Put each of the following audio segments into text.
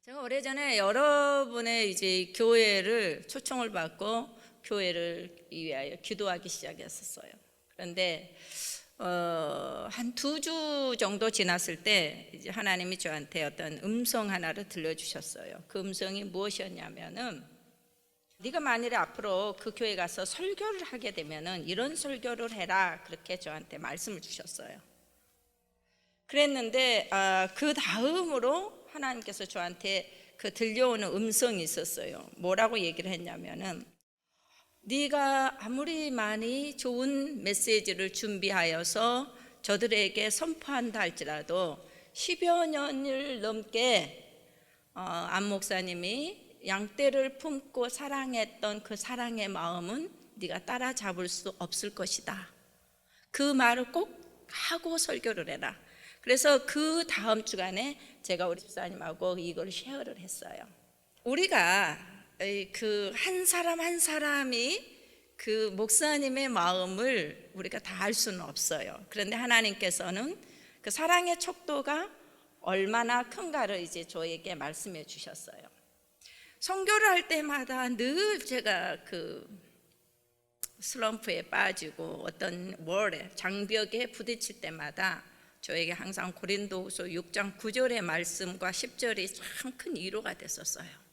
제가 오래전에 여러분의 이제 교회를 초청을 받고 교회를 위하여 기도하기 시작했었어요. 그런데 한 2주 정도 지났을 때 이제 하나님이 저한테 어떤 음성 하나를 들려주셨어요. 그 음성이 무엇이었냐면은, 네가 만일에 앞으로 그 교회 가서 설교를 하게 되면은 이런 설교를 해라, 그렇게 저한테 말씀을 주셨어요. 그랬는데 그 다음으로 하나님께서 저한테 그 들려오는 음성이 있었어요. 뭐라고 얘기를 했냐면은, 네가 아무리 많이 좋은 메시지를 준비하여서 저들에게 선포한다 할지라도 10여 년을 넘게 안 목사님이 양떼를 품고 사랑했던 그 사랑의 마음은 네가 따라잡을 수 없을 것이다. 그 말을 꼭 하고 설교를 해라. 그래서 그 다음 주간에 제가 우리 집사님하고 이걸 쉐어를 했어요. 우리가 그 한 사람 한 사람이 그 목사님의 마음을 우리가 다 알 수는 없어요. 그런데 하나님께서는 그 사랑의 척도가 얼마나 큰가를 이제 저에게 말씀해 주셨어요. 선교를 할 때마다 늘 제가 그 슬럼프에 빠지고 어떤 월에 장벽에 부딪힐 때마다 저에게 항상 고린도후서 6장 9절의 말씀과 10절이 참 큰 위로가 됐었어요.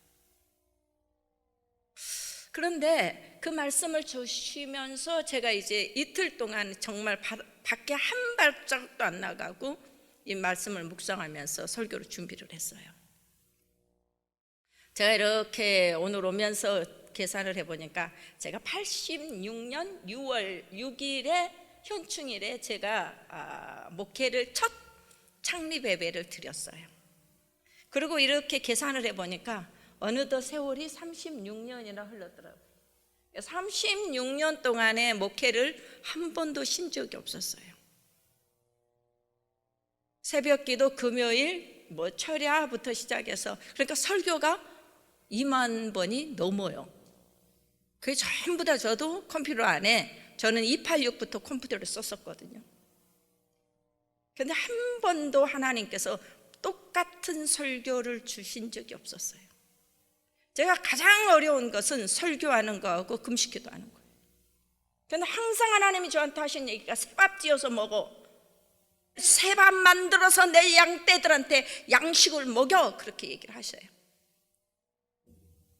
그런데 그 말씀을 주시면서 제가 이제 이틀 동안 정말 밖에 한 발짝도 안 나가고 이 말씀을 묵상하면서 설교를 준비를 했어요. 제가 이렇게 오늘 오면서 계산을 해보니까 제가 86년 6월 6일에 현충일에 제가 목회를 첫 창립 예배를 드렸어요. 그리고 이렇게 계산을 해보니까 어느덧 세월이 36년이나 흘렀더라고요. 36년 동안의 목회를 한 번도 쉰 적이 없었어요. 새벽기도 금요일 철야부터 시작해서, 그러니까 설교가 2만 번이 넘어요. 그게 전부 다 저도 컴퓨터 안에, 저는 286부터 컴퓨터를 썼었거든요. 그런데 한 번도 하나님께서 똑같은 설교를 주신 적이 없었어요. 제가 가장 어려운 것은 설교하는 거하고 금식기도 하는 거예요. 그런데 항상 하나님이 저한테 하신 얘기가 새밥 지어서 먹어, 새밥 만들어서 내 양떼들한테 양식을 먹여, 그렇게 얘기를 하셔요.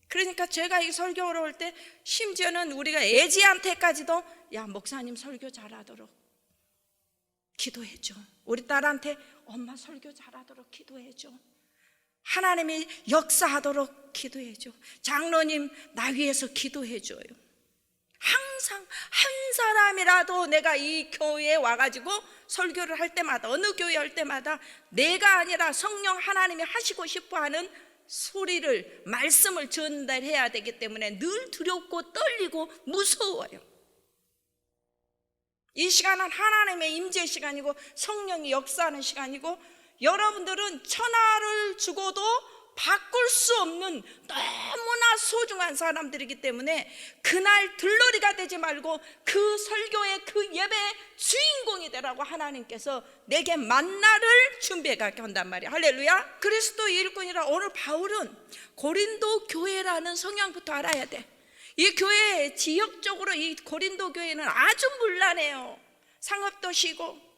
그러니까 제가 이 설교 어려울 때 심지어는 우리가 애지한테까지도 야, 목사님 설교 잘하도록 기도해줘, 우리 딸한테 엄마 설교 잘하도록 기도해줘, 하나님이 역사하도록 기도해줘, 장로님 나 위해서 기도해줘요. 항상 한 사람이라도 내가 이 교회에 와가지고 설교를 할 때마다, 어느 교회 할 때마다 내가 아니라 성령 하나님이 하시고 싶어하는 소리를, 말씀을 전달해야 되기 때문에 늘 두렵고 떨리고 무서워요. 이 시간은 하나님의 임재 시간이고 성령이 역사하는 시간이고, 여러분들은 천하를 주고도 바꿀 수 없는 너무나 소중한 사람들이기 때문에 그날 들러리가 되지 말고 그 설교의 그 예배의 주인공이 되라고 하나님께서 내게 만나를 준비해 가게 한단 말이야. 할렐루야. 그리스도의 일꾼이라. 오늘 바울은 고린도 교회라는 성향부터 알아야 돼. 이 교회 지역적으로 이 고린도 교회는 아주 문란해요. 상업도시고,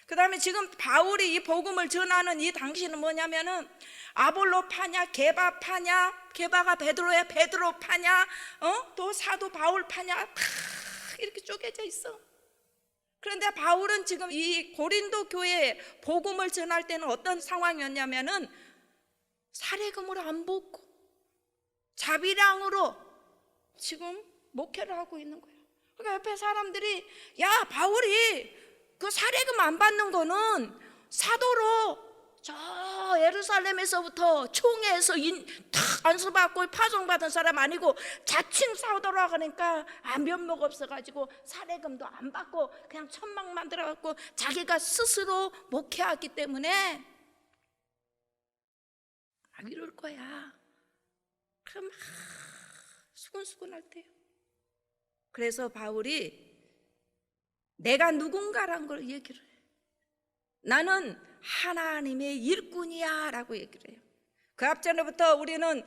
그 다음에 지금 바울이 이 복음을 전하는 이 당시는 뭐냐면은 아볼로 파냐, 게바 파냐, 게바가 베드로야, 베드로 파냐, 또 사도 바울 파냐, 다 이렇게 쪼개져 있어. 그런데 바울은 지금 이 고린도 교회에 복음을 전할 때는 어떤 상황이었냐면은 사례금으로 안 받고 자비량으로 지금 목회를 하고 있는 거예요. 그러니까 옆에 사람들이 야, 바울이 그 사례금 안 받는 거는 사도로 저 예루살렘에서부터 총회에서 탁 안수받고 파송받은 사람 아니고 자칭 사도라고 하니까 면목 없어가지고 사례금도 안 받고 그냥 천막 만들어갖고 자기가 스스로 목회하기 때문에 이럴 거야. 그럼 수근수근할 때요. 그래서 바울이 내가 누군가란 걸 얘기를 해. 나는 하나님의 일꾼이야 라고 얘기를 해요. 그 앞전에부터 우리는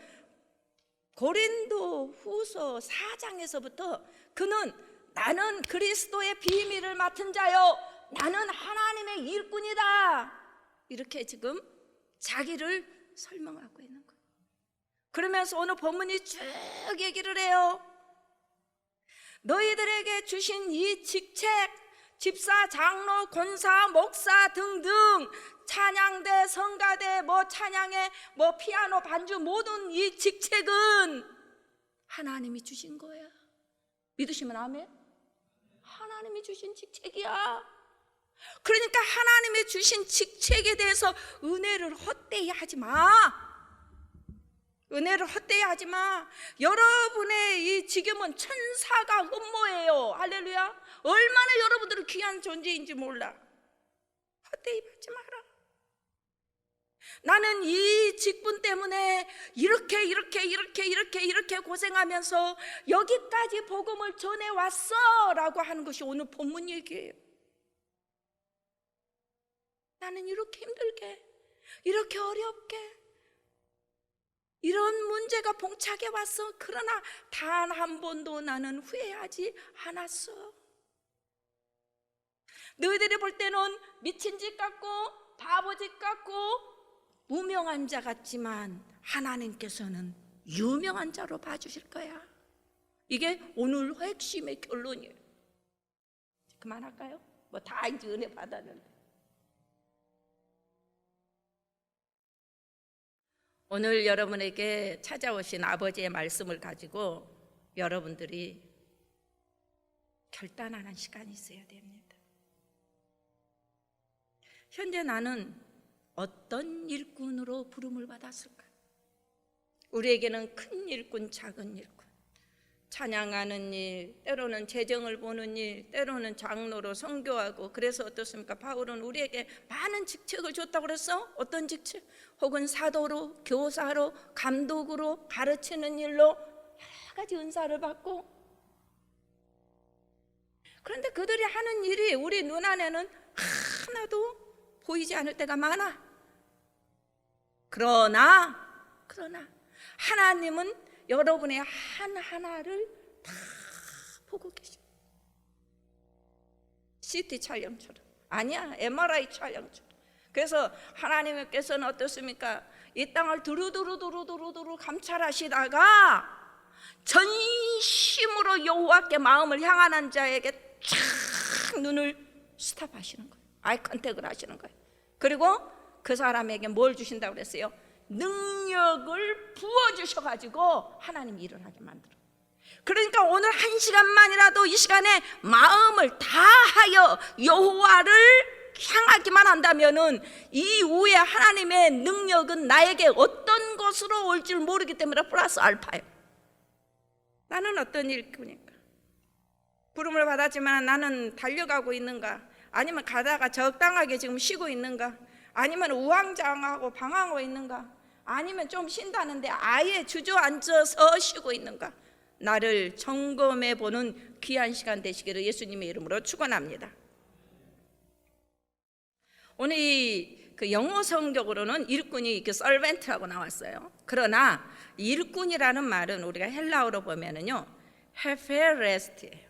고린도 후서 4장에서부터 그는 나는 그리스도의 비밀을 맡은 자요, 나는 하나님의 일꾼이다, 이렇게 지금 자기를 설명하고 있는 거예요. 그러면서 오늘 본문이 쭉 얘기를 해요. 너희들에게 주신 이 직책, 집사, 장로, 권사, 목사 등등 찬양대, 성가대, 찬양회, 피아노, 반주 모든 이 직책은 하나님이 주신 거야. 믿으시면 아멘? 하나님이 주신 직책이야. 그러니까 하나님이 주신 직책에 대해서 은혜를 헛되이 하지 마. 은혜를 헛되이 하지 마. 여러분의 이 지금은 천사가 흠모해요. 할렐루야. 얼마나 여러분들은 귀한 존재인지 몰라. 헛되이 받지 마라. 나는 이 직분 때문에 이렇게 고생하면서 여기까지 복음을 전해왔어 라고 하는 것이 오늘 본문 얘기예요. 나는 이렇게 힘들게, 이렇게 어렵게 이런 문제가 봉착해 왔어. 그러나 단 한 번도 나는 후회하지 않았어. 너희들이 볼 때는 미친 짓 같고 바보 짓 같고 무명한 자 같지만 하나님께서는 유명한 자로 봐주실 거야. 이게 오늘 핵심의 결론이에요. 그만할까요? 다 이제 은혜 받았는데. 오늘 여러분에게 찾아오신 아버지의 말씀을 가지고 여러분들이 결단하는 시간이 있어야 됩니다. 현재 나는 어떤 일꾼으로 부름을 받았을까? 우리에게는 큰 일꾼, 작은 일꾼, 찬양하는 일, 때로는 재정을 보는 일, 때로는 장로로 선교하고. 그래서 어떻습니까? 바울은 우리에게 많은 직책을 줬다고 그랬어. 어떤 직책? 혹은 사도로, 교사로, 감독으로, 가르치는 일로 여러 가지 은사를 받고. 그런데 그들이 하는 일이 우리 눈안에는 하나도 보이지 않을 때가 많아. 그러나 하나님은 여러분의 하나하나를 다 보고 계셔. CT 촬영처럼. 아니야, MRI 촬영처럼. 그래서 하나님께서는 어떻습니까? 이 땅을 두루두루 감찰하시다가 전심으로 여호와께 마음을 향하는 자에게 쫙 눈을 스탑하시는 거예요. 아이 컨택을 하시는 거예요. 그리고 그 사람에게 뭘 주신다고 그랬어요? 능력을 부어주셔가지고 하나님 일을 하게 만들어. 그러니까 오늘 한 시간만이라도 이 시간에 마음을 다하여 여호와를 향하기만 한다면은 이후에 하나님의 능력은 나에게 어떤 것으로 올 줄 모르기 때문에 플러스 알파예요. 나는 어떤 일꾼인가? 부름을 받았지만 나는 달려가고 있는가? 아니면 가다가 적당하게 지금 쉬고 있는가? 아니면 우왕좌왕하고 방황하고 있는가? 아니면 좀 쉰다는데 아예 주저앉아서 쉬고 있는가? 나를 점검해 보는 귀한 시간 되시기를 예수님의 이름으로 축원합니다. 오늘 그 영어 성격으로는 일꾼이 이렇게 servant라고 나왔어요. 그러나 일꾼이라는 말은 우리가 헬라어로 보면은요, 헤페레스트예요.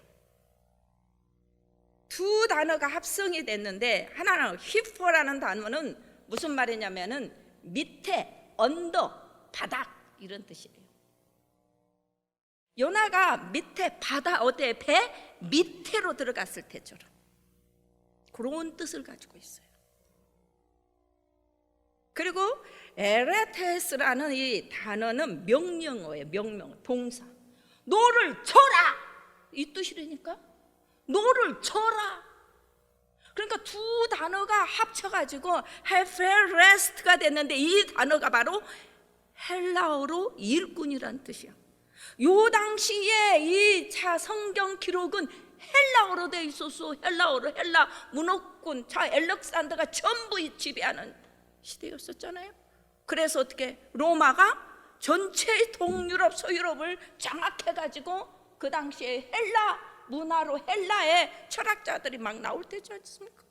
두 단어가 합성이 됐는데 하나는 히포라는 단어는 무슨 말이냐면은 밑에, 언더, 바닥 이런 뜻이에요. 요나가 밑에 바다 어때? 배 밑으로 들어갔을 때처럼 그런 뜻을 가지고 있어요. 그리고 에레테스라는 이 단어는 명령어예요. 명령, 동사. 너를 쳐라 이 뜻이라니까. 너를 쳐라. 그러니까 두 단어가 합쳐가지고 헤페레스트가 됐는데 이 단어가 바로 헬라어로 일꾼이란 뜻이야. 요 당시에 이 성경 기록은 헬라어로 돼 있었어. 헬라어로. 헬라 문호군 알렉산더가 전부 지배하는 시대였었잖아요. 그래서 어떻게 로마가 전체 동유럽 서유럽을 장악해가지고 그 당시에 헬라 문화로 헬라의 철학자들이 막 나올 때지 않습니까?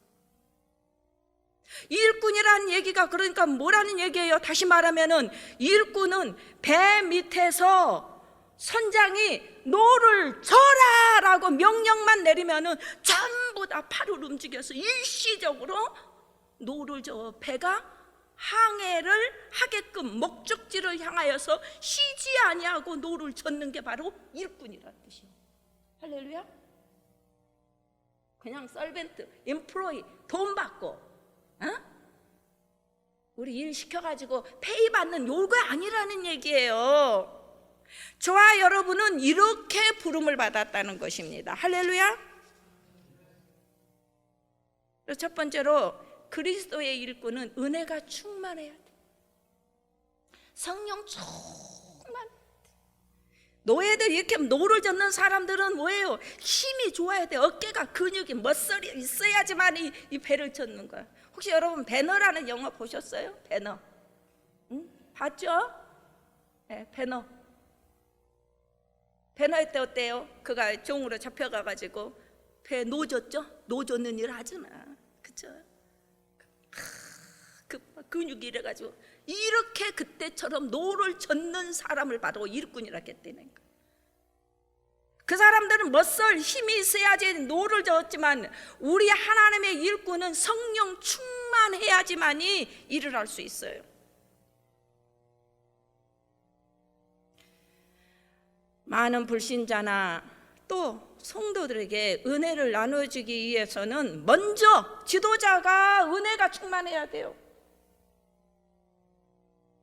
일꾼이라는 얘기가 그러니까 뭐라는 얘기예요? 다시 말하면은 일꾼은 배 밑에서 선장이 노를 져라라고 명령만 내리면은 전부 다 팔을 움직여서 일시적으로 노를 저 배가 항해를 하게끔 목적지를 향하여서 쉬지 아니하고 노를 젓는 게 바로 일꾼이라는 뜻이에요. 할렐루야. 그냥 서벤트, 임플로이 돈 받고 우리 일 시켜가지고 페이 받는 요거 아니라는 얘기예요. 저와 여러분은 이렇게 부름을 받았다는 것입니다. 할렐루야. 첫 번째로 그리스도의 일꾼은 은혜가 충만해야 돼. 성령 충만. 노예들 이렇게 노를 젓는 사람들은 뭐예요? 힘이 좋아야 돼. 어깨가 근육이 멋설이 있어야지만 이 배를 젓는 거야. 혹시 여러분 배너라는 영화 보셨어요? 배너. 응? 봤죠? 네, 배너. 배너일 때 어때요? 그가 종으로 잡혀가가지고 배 노젓죠? 노젓는 일 하잖아. 그쵸? 그 근육이 이래가지고 이렇게 그때처럼 노를 젓는 사람을 바로 일꾼이라 했다는 거예요. 그 사람들은 멋설 힘이 있어야지 노를 젓지만 우리 하나님의 일꾼은 성령 충만해야지만이 일을 할 수 있어요. 많은 불신자나 또 성도들에게 은혜를 나눠주기 위해서는 먼저 지도자가 은혜가 충만해야 돼요.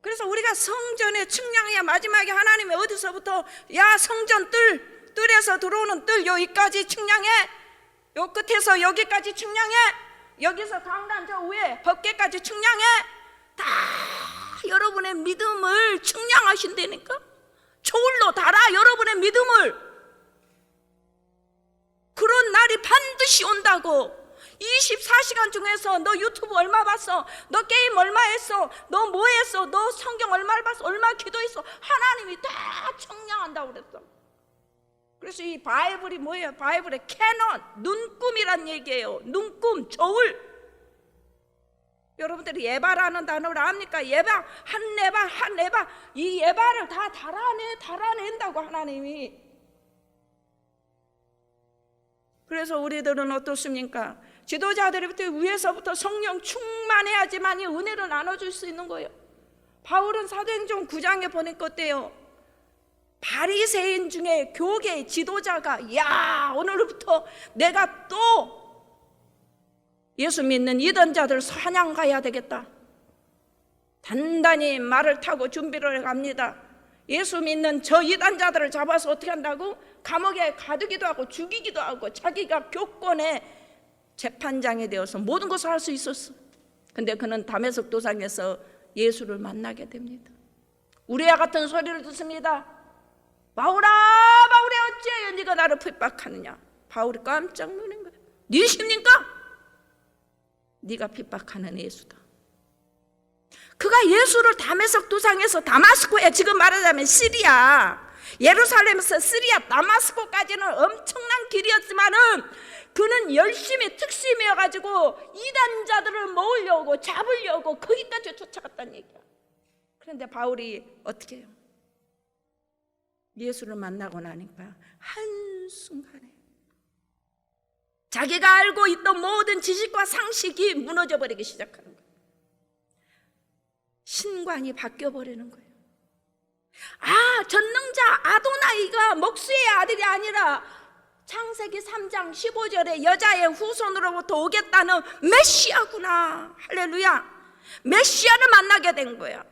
그래서 우리가 성전에 측량해야 마지막에 하나님이 어디서부터 야 성전 뜰에서 들어오는 뜰 여기까지 측량해, 요 끝에서 여기까지 측량해, 여기서 강단 저 위에 법궤까지 측량해, 다 여러분의 믿음을 측량하신다니까. 저울로 달아 여러분의 믿음을. 그런 날이 반드시 온다고. 24시간 중에서 너 유튜브 얼마 봤어? 너 게임 얼마 했어? 너 뭐 했어? 너 성경 얼마를 봤어? 얼마 기도했어? 하나님이 다 측량한다고 그랬어. 그래서 이 바이블이 뭐예요? 바이블의 캐논, 눈금이란 얘기예요. 눈금, 저울. 여러분들이 예바라는 단어를 압니까? 예바, 한 예바, 이 예바를 다 달아낸다고 하나님이. 그래서 우리들은 어떻습니까? 지도자들부터 위에서부터 성령 충만해야지만이 은혜를 나눠줄 수 있는 거예요. 바울은 사도행전 9장에 보니까 어때요? 바리새인 중에 교계 지도자가 야 오늘부터 내가 또 예수 믿는 이단자들 사냥 가야 되겠다. 단단히 말을 타고 준비를 갑니다. 예수 믿는 저 이단자들을 잡아서 어떻게 한다고? 감옥에 가두기도 하고 죽이기도 하고 자기가 교권의 재판장이 되어서 모든 것을 할 수 있었어. 근데 그는 다메섹 도상에서 예수를 만나게 됩니다. 우리와 같은 소리를 듣습니다. 바울아 어찌하여 네가 나를 핍박하느냐. 바울이 깜짝 놀란 거예요. 니십니까? 네가 핍박하는 예수다. 그가 예수를 다메섹 도상에서 다마스코에, 지금 말하자면 시리아, 예루살렘에서 시리아 다마스코까지는 엄청난 길이었지만은 그는 열심히 특심이어가지고 이단자들을 모으려고 잡으려고 거기까지 쫓아갔다는 얘기야. 그런데 바울이 어떻게 해요? 예수를 만나고 나니까 한순간에 자기가 알고 있던 모든 지식과 상식이 무너져 버리기 시작하는 거예요. 신관이 바뀌어 버리는 거예요. 아, 전능자 아도나이가 목수의 아들이 아니라 창세기 3장 15절에 여자의 후손으로부터 오겠다는 메시아구나. 할렐루야. 메시아를 만나게 된 거야.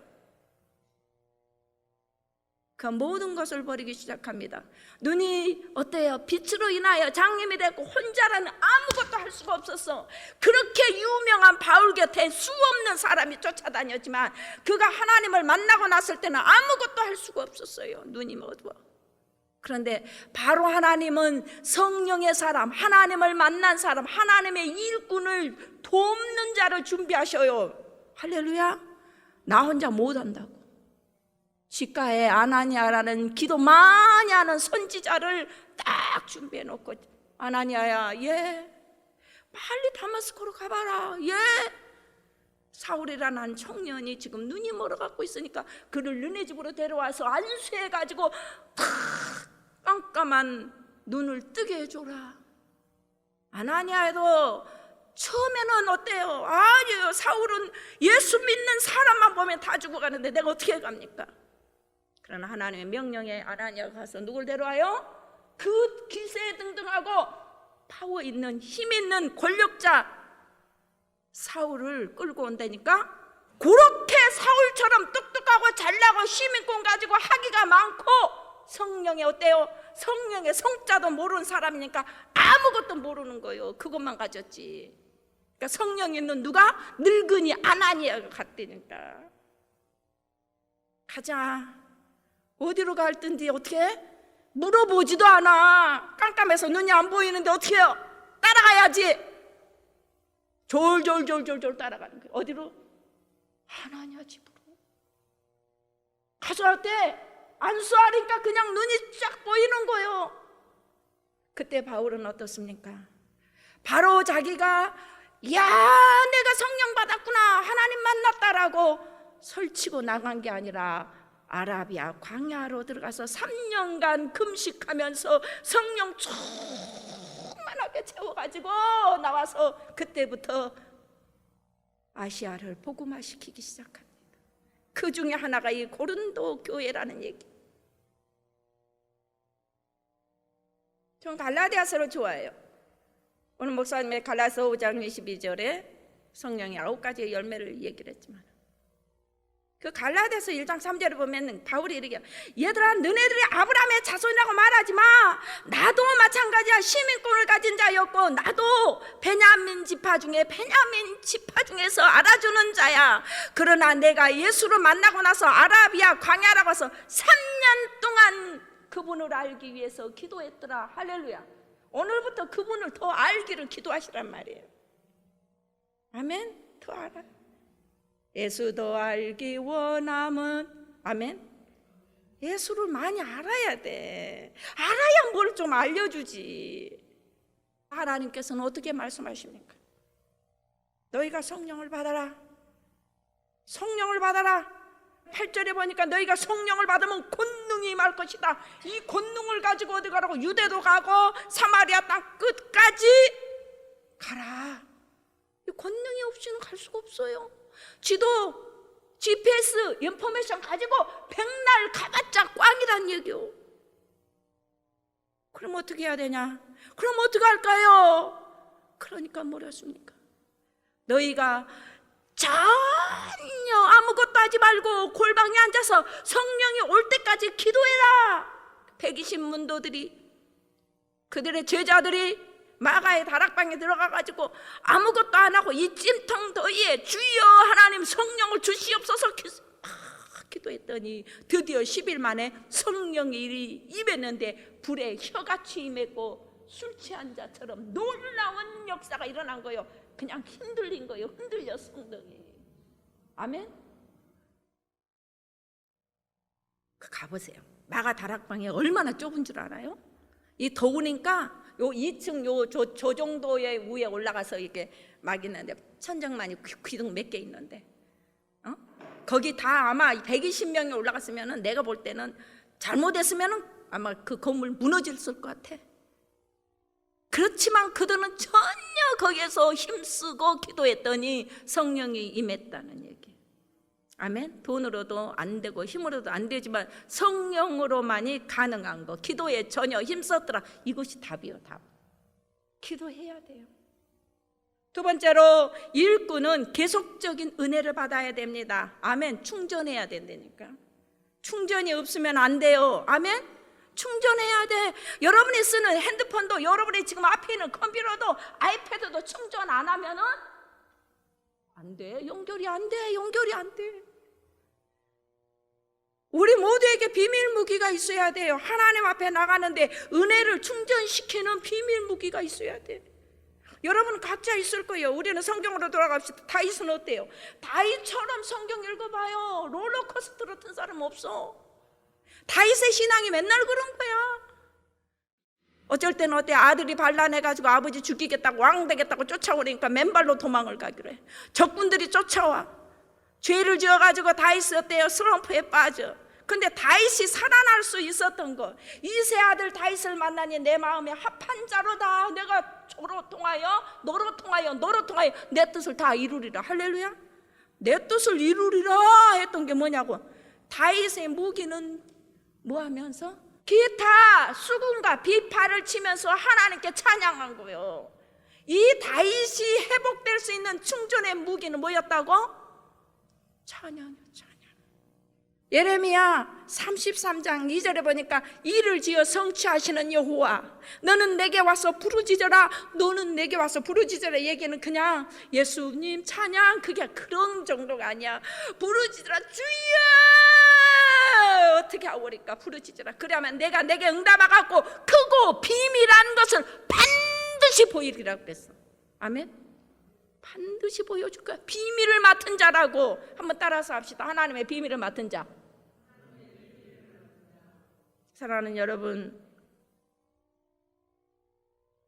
그 모든 것을 버리기 시작합니다. 눈이 어때요? 빛으로 인하여 장님이 됐고 혼자라는 아무것도 할 수가 없었어. 그렇게 유명한 바울 곁에 수없는 사람이 쫓아다녔지만 그가 하나님을 만나고 났을 때는 아무것도 할 수가 없었어요. 눈이 어두워. 그런데 바로 하나님은 성령의 사람, 하나님을 만난 사람, 하나님의 일꾼을 돕는 자를 준비하셔요. 할렐루야. 나 혼자 못한다고. 시가에 아나니아라는 기도 많이 하는 선지자를 딱 준비해 놓고, 아나니아야, 예, 빨리 다마스코로 가봐라. 예, 사울이라는 한 청년이 지금 눈이 멀어갖고 있으니까 그를 너네 집으로 데려와서 안수해가지고 탁 깜깜한 눈을 뜨게 해줘라. 아나니아도 처음에는 어때요? 아니요, 사울은 예수 믿는 사람만 보면 다 죽어가는데 내가 어떻게 갑니까? 그러나 하나님의 명령에 아나니아가 가서 누굴 데려와요? 그 기세등등하고 파워 있는 힘 있는 권력자 사울을 끌고 온다니까. 그렇게 사울처럼 똑똑하고 잘나고 힘있고 가지고 학위가 많고 성령이 어때요? 성령의 성자도 모르는 사람이니까 아무것도 모르는 거예요. 그것만 가졌지. 그러니까 성령 있는 누가? 늙은이 아나니아가 갔다니까. 가자. 어디로 갈 텐데 어떻게? 물어보지도 않아. 깜깜해서 눈이 안 보이는데 어떻게 해요? 따라가야지. 졸졸졸졸졸 따라가는 거예요. 어디로? 하나님 집으로. 가서 할 때 안수하니까 그냥 눈이 쫙 보이는 거예요. 그때 바울은 어떻습니까? 바로 자기가 야 내가 성령 받았구나 하나님 만났다라고 설치고 나간 게 아니라 아라비아 광야로 들어가서 3년간 금식하면서 성령 충만하게 채워가지고 나와서 그때부터 아시아를 복음화시키기 시작합니다. 그 중에 하나가 이 고린도 교회라는 얘기. 전 갈라디아서를 좋아해요. 오늘 목사님의 갈라디아서 5장 22절에 성령의 9가지의 열매를 얘기를 했지만 그 갈라디아서 1장 3절에 보면 바울이 이렇게 얘들아 너네들이 아브라함의 자손이라고 말하지 마. 나도 마찬가지야. 시민권을 가진 자였고 나도 베냐민 지파 중에서 알아주는 자야. 그러나 내가 예수를 만나고 나서 아라비아 광야라고 해서 3년 동안 그분을 알기 위해서 기도했더라. 할렐루야. 오늘부터 그분을 더 알기를 기도하시란 말이에요. 아멘. 더 알아요. 예수 더 알기 원함은 아멘. 예수를 많이 알아야 돼. 알아야 뭘 좀 알려주지. 하나님께서는 어떻게 말씀하십니까? 너희가 성령을 받아라. 성령을 받아라. 8절에 보니까 너희가 성령을 받으면 권능이 임할 것이다. 이 권능을 가지고 어디 가라고? 유대도 가고 사마리아 땅 끝까지 가라. 이 권능이 없이는 갈 수가 없어요. 지도, GPS, 인포메이션 가지고 백날 가봤자 꽝이란 얘기요. 그럼 어떻게 해야 되냐? 그럼 어떻게 할까요? 그러니까 뭐랬습니까? 너희가 전혀 아무것도 하지 말고 골방에 앉아서 성령이 올 때까지 기도해라. 120문도들이 그들의 제자들이 마가의 다락방에 들어가가지고 아무것도 안 하고 이 찜통 더위에 주여 하나님 성령을 주시옵소서 기도했더니 드디어 10일 만에 성령이 임했는데 불에 혀같이 임했고 술 취한 자처럼 놀라운 역사가 일어난 거예요. 그냥 흔들린 거예요. 흔들려 성령이. 아멘. 가보세요. 마가 다락방이 얼마나 좁은 줄 알아요? 이 더우니까 요 2층 저 정도의 위에 올라가서 이렇게 막 있는데 천정만이 기둥 몇 개 있는데 거기 다 아마 120명이 올라갔으면은 내가 볼 때는 잘못했으면은 아마 그 건물 무너졌을 것 같아. 그렇지만 그들은 전혀 거기에서 힘쓰고 기도했더니 성령이 임했다는 얘기. 아멘. 돈으로도 안 되고 힘으로도 안 되지만 성령으로만이 가능한 거. 기도에 전혀 힘썼더라. 이것이 답이요. 답. 기도해야 돼요. 두 번째로 일꾼은 계속적인 은혜를 받아야 됩니다. 아멘. 충전해야 된다니까. 충전이 없으면 안 돼요. 아멘. 충전해야 돼. 여러분이 쓰는 핸드폰도 여러분이 지금 앞에 있는 컴퓨터도 아이패드도 충전 안 하면은 안 돼. 연결이 안 돼. 연결이 안 돼. 우리 모두에게 비밀 무기가 있어야 돼요. 하나님 앞에 나가는데 은혜를 충전시키는 비밀 무기가 있어야 돼. 여러분 각자 있을 거예요. 우리는 성경으로 돌아갑시다. 다윗은 어때요? 다윗처럼 성경 읽어봐요. 롤러코스터로 튼 사람 없어. 다윗의 신앙이 맨날 그런 거야. 어쩔 때는 어때? 아들이 반란해가지고 아버지 죽이겠다고 왕 되겠다고 쫓아오니까 맨발로 도망을 가기로 해. 적군들이 쫓아와. 죄를 지어가지고 다윗이 어때요? 슬럼프에 빠져. 근데 다윗이 살아날 수 있었던 거, 이세 아들 다윗을 만나니 내 마음에 합한 자로다. 내가 저로 통하여 너로 통하여 너로 통하여 내 뜻을 다 이루리라. 할렐루야. 내 뜻을 이루리라 했던 게 뭐냐고, 다윗의 무기는 뭐 하면서? 기타, 수금과 비파를 치면서 하나님께 찬양한 거예요. 이 다윗이 회복될 수 있는 충전의 무기는 뭐였다고? 찬양이요, 찬양. 예레미야 33장 2절에 보니까 이를 지어 성취하시는 여호와, 너는 내게 와서 부르짖어라, 너는 내게 와서 부르짖어라. 얘기는 그냥 예수님 찬양, 그게 그런 정도가 아니야. 부르짖어라, 주여 어떻게 하오리까? 부르짖어라. 그러면 내가 내게 응답하고 크고 비밀한 것을 반드시 보이리라 그랬어. 아멘. 반드시 보여줄 거야. 비밀을 맡은 자라고. 한번 따라서 합시다. 하나님의 비밀을 맡은 자. 사랑하는 여러분,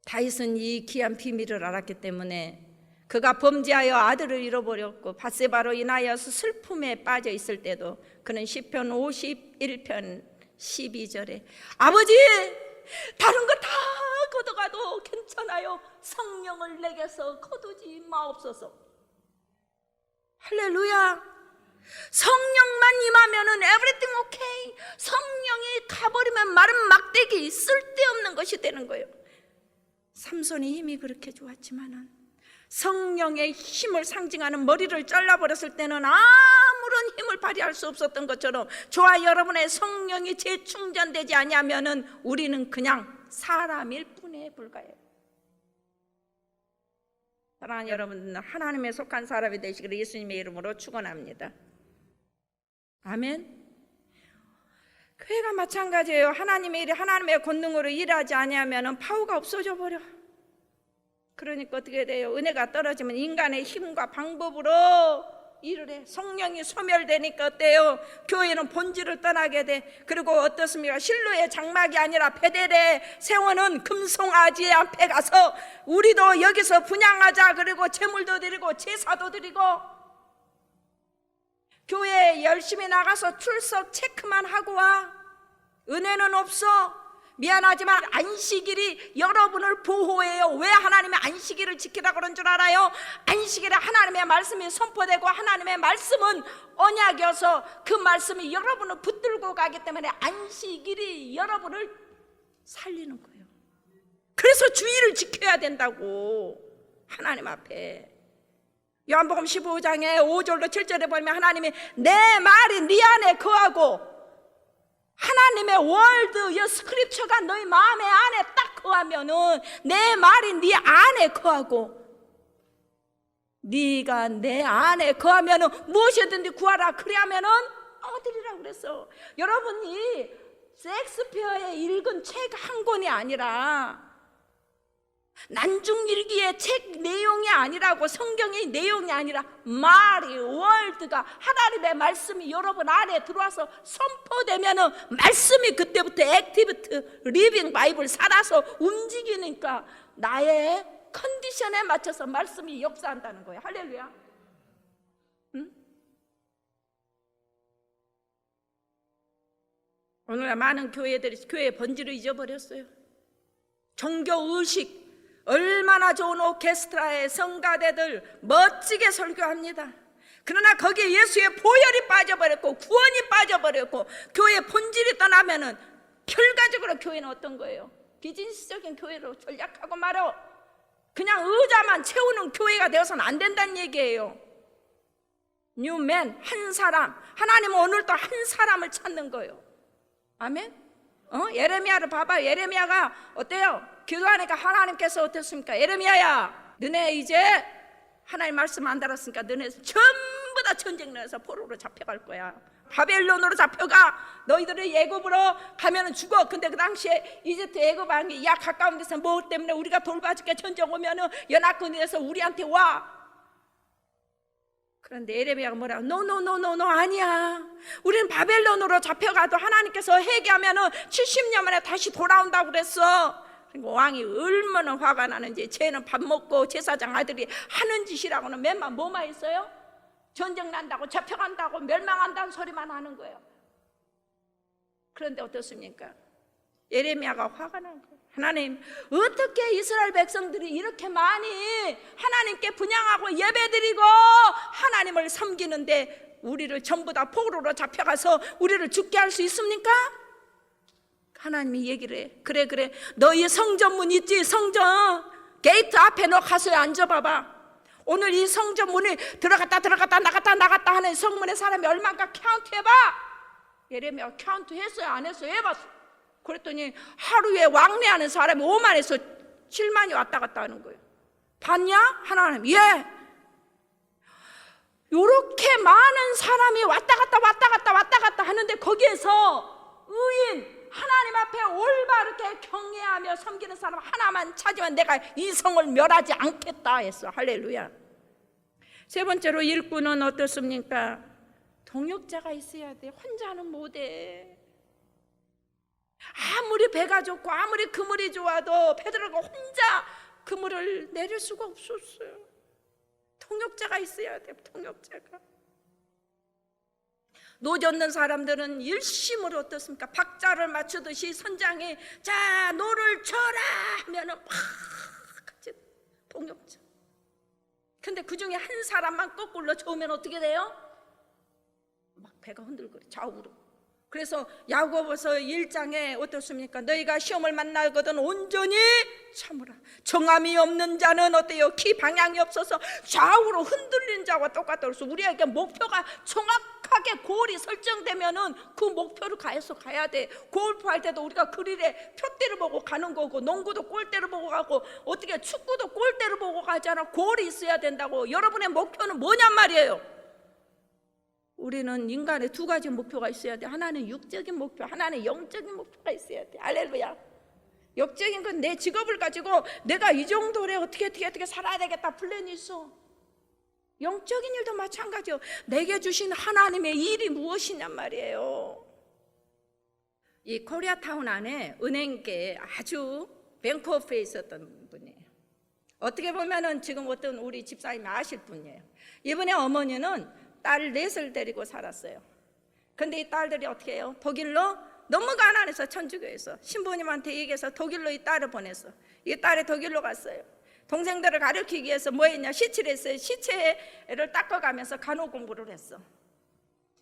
다윗은 이 귀한 비밀을 알았기 때문에 그가 범죄하여 아들을 잃어버렸고 밧세바로 인하여서 슬픔에 빠져 있을 때도 그는 시편 51편 12절에 아버지, 다른 거 다 걷어가도 괜찮아요. 성령을 내게서 거두지 마옵소서. 할렐루야. 성령만 임하면은 everything okay. 성령이 가버리면 마른 막대기, 쓸데없는 것이 되는 거예요. 삼손의 힘이 그렇게 좋았지만은 성령의 힘을 상징하는 머리를 잘라버렸을 때는 아무런 힘을 발휘할 수 없었던 것처럼 저와 여러분의 성령이 재충전되지 않으면은 우리는 그냥 사람일 뿐에 불과해요. 사랑하는 여러분, 하나님에 속한 사람이 되시기를 예수님의 이름으로 축원합니다. 아멘. 교회가 마찬가지예요. 하나님의 일이 하나님의 권능으로 일하지 않으면 파워가 없어져 버려. 그러니까 어떻게 돼요? 은혜가 떨어지면 인간의 힘과 방법으로 일을 해. 성령이 소멸되니까 어때요? 교회는 본질을 떠나게 돼. 그리고 어떻습니까? 실로의 장막이 아니라 베델에 세워놓은 금송아지 앞에 가서 우리도 여기서 분향하자. 그리고 제물도 드리고 제사도 드리고, 교회에 열심히 나가서 출석 체크만 하고 와. 은혜는 없어. 미안하지만 안식일이 여러분을 보호해요. 왜 하나님의 안식일을 지키라 그런 줄 알아요? 안식일에 하나님의 말씀이 선포되고 하나님의 말씀은 언약이어서 그 말씀이 여러분을 붙들고 가기 때문에 안식일이 여러분을 살리는 거예요. 그래서 주의를 지켜야 된다고, 하나님 앞에. 요한복음 15장에 5절로 7절에 보면 하나님이 내 말이 네 안에 거하고, 하나님의 월드, 스크립처가 너희 마음의 안에 딱 거하면은 내 말이 네 안에 거하고, 네가 내 안에 거하면은 무엇이든지 구하라. 그래야면은 얻으리라고 그랬어. 여러분이 셰익스피어의 읽은 책 한 권이 아니라, 난중일기의 책 내용이 아니라고, 성경의 내용이 아니라 말이, 월드가, 하나님의 말씀이 여러분 안에 들어와서 선포되면은 말씀이 그때부터 액티비트 리빙 바이블 살아서 움직이니까 나의 컨디션에 맞춰서 말씀이 역사한다는 거예요. 할렐루야. 응? 오늘날 많은 교회들이 교회의 본질을 잊어버렸어요. 종교의식, 얼마나 좋은 오케스트라의 성가대들 멋지게 설교합니다. 그러나 거기에 예수의 보혈이 빠져버렸고 구원이 빠져버렸고 교회의 본질이 떠나면은 결과적으로 교회는 어떤 거예요? 비즈니스적인 교회로 전략하고 말어. 그냥 의자만 채우는 교회가 되어서는 안 된다는 얘기예요. 뉴맨, 한 사람. 하나님은 오늘도 한 사람을 찾는 거예요. 아멘? 예레미야를 봐봐. 예레미야가 어때요? 기도하니까 하나님께서 어땠습니까? 예레미야야, 너네 이제 하나님 말씀 안 달았으니까 너네 전부 다 전쟁터에서 포로로 잡혀갈 거야. 바벨론으로 잡혀가. 너희들이 애굽으로 가면은 죽어. 근데 그 당시에 이집트 애굽왕이 야 가까운 데서 뭐 때문에 우리가 돌봐줄게. 전쟁 오면은 연합군이 돼서 우리한테 와. 그런데 예레미야가 뭐라고? 노 아니야. 우리는 바벨론으로 잡혀가도 하나님께서 회개하면은 70년 만에 다시 돌아온다고 그랬어. 왕이 얼마나 화가 나는지, 쟤는 밥 먹고 제사장 아들이 하는 짓이라고는 맨날 뭐만 있어요? 전쟁 난다고, 잡혀간다고, 멸망한다는 소리만 하는 거예요. 그런데 어떻습니까? 예레미야가 화가 난 거예요. 하나님, 어떻게 이스라엘 백성들이 이렇게 많이 하나님께 분향하고 예배드리고 하나님을 섬기는데 우리를 전부 다 포로로 잡혀가서 우리를 죽게 할 수 있습니까? 하나님이 얘기를 해. 그래 너희 성전문 있지? 성전 게이트 앞에 너 가서 앉아봐봐. 오늘 이 성전문을 들어갔다 나갔다 하는 성문의 사람이 얼마인가 카운트해봐. 예레미야 카운트 했어요? 안 했어요? 해봤어. 그랬더니 하루에 왕래하는 사람이 5만에서 7만이 왔다 갔다 하는 거예요. 봤냐? 하나님, 예. 요렇게 많은 사람이 왔다 갔다 하는데 거기에서 의인, 하나님 앞에 올바르게 경외하며 섬기는 사람 하나만 찾으면 내가 이 성을 멸하지 않겠다 했어. 할렐루야. 세 번째로 일꾼은 어떻습니까? 동역자가 있어야 돼. 혼자는 못해. 아무리 배가 좋고 아무리 그물이 좋아도 베드로가 혼자 그물을 내릴 수가 없었어요. 동역자가 있어야 돼요. 동역자가. 노젓는 사람들은 일심으로 어떻습니까? 박자를 맞추듯이 선장이 자 노를 쳐라 하면은 막 같이 동역자. 근데 그 중에 한 사람만 거꾸로 저으면 어떻게 돼요? 막 배가 흔들거려 좌우로. 그래서 야고보서 1장에 어떻습니까? 너희가 시험을 만나거든 온전히 참으라. 정함이 없는 자는 어때요? 키 방향이 없어서 좌우로 흔들린 자와 똑같다. 그래서 우리에게 목표가 정확하게 골이 설정되면은 그 목표를 가야 돼. 골프할 때도 우리가 그릴에 표대를 보고 가는 거고, 농구도 골대를 보고 가고, 어떻게 축구도 골대를 보고 가잖아. 골이 있어야 된다고. 여러분의 목표는 뭐냔 말이에요. 우리는 인간의 두 가지 목표가 있어야 돼. 하나는 육적인 목표, 하나는 영적인 목표가 있어야 돼. 할렐루야. 영적인 건 내 직업을 가지고 내가 이 정도래 어떻게 살아야 되겠다 플랜이 있어. 영적인 일도 마찬가지요. 내게 주신 하나님의 일이 무엇이냔 말이에요. 이 코리아타운 안에 은행계 아주 뱅크오프에 있었던 분이에요. 어떻게 보면은 지금 어떤 우리 집사님이 아실 분이에요. 이번에 어머니는 딸 넷을 데리고 살았어요. 근데 이 딸들이 어떻게 해요? 독일로 너무 가난해서 천주교에서 신부님한테 얘기해서 독일로 이 딸을 보냈어. 이 딸이 독일로 갔어요. 동생들을 가르치기 위해서 뭐 했냐? 시체를 했어요. 시체를 닦아가면서 간호 공부를 했어.